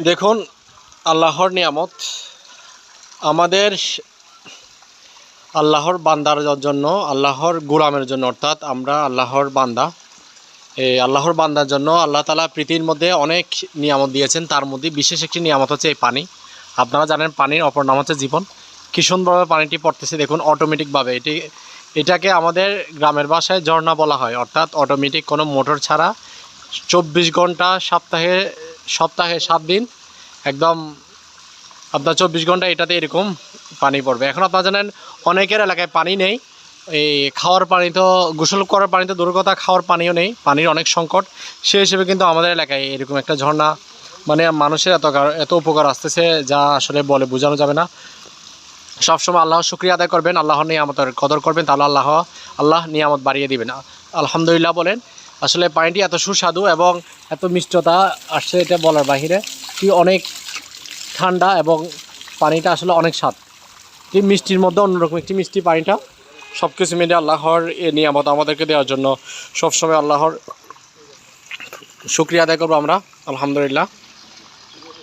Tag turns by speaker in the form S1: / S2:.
S1: দেখুন, আল্লাহর নিয়ামত আমাদের আল্লাহর বান্দার জন্য, আল্লাহর গোলামের জন্য, অর্থাৎ আমরা আল্লাহর বান্দা। এই আল্লাহর বান্দার জন্য আল্লাহ তাআলা পৃথিবীর মধ্যে অনেক নিয়ামত দিয়েছেন। তার মধ্যে বিশেষ একটি নিয়ামত হচ্ছে এই পানি। আপনারা জানেন পানির অপর নাম হচ্ছে জীবন। কী সুন্দরভাবে পানিটি পড়তেছে দেখুন, অটোমেটিকভাবে। এটাকে আমাদের গ্রামের ভাষায় ঝর্ণা বলা হয়, অর্থাৎ অটোমেটিক, কোনো মোটর ছাড়া 24 ঘন্টা, সপ্তাহে 7 দিন একদম আপনার 24 ঘন্টা এটাতে এরকম পানি পড়বে। এখন আপনারা জানেন অনেকের এলাকায় পানি নেই। এই খাওয়ার পানি তো, গোসল করার পানি তো দূরের কথা, খাওয়ার পানিও নেই, পানির অনেক সংকট। সেই হিসেবে কিন্তু আমাদের এলাকায় এরকম একটা ঝর্ণা, মানে মানুষের এত উপকার আসতেছে যা আসলে বলে বোঝানো যাবে না। সবসময় আল্লাহর শুকরিয়া আদায় করবেন, আল্লাহর নিয়ামতের কদর করবেন, তাহলে আল্লাহ নিয়ামত বাড়িয়ে দিবেন। আলহামদুলিল্লাহ বলেন। আসলে পানিটি এত সুস্বাদু এবং এত মিষ্টতা আসছে, এটা বলার বাহিরে। কি অনেক ঠান্ডা এবং পানিটা আসলে অনেক স্বাদ। এই মিষ্টির মধ্যে অন্যরকম একটি মিষ্টি পানিটা। সব কিছু মিলে আল্লাহর এই নিয়ামত আমাদেরকে দেওয়ার জন্য সবসময় আল্লাহর শুকরিয়া আদায় করবো আমরা। আলহামদুলিল্লাহ।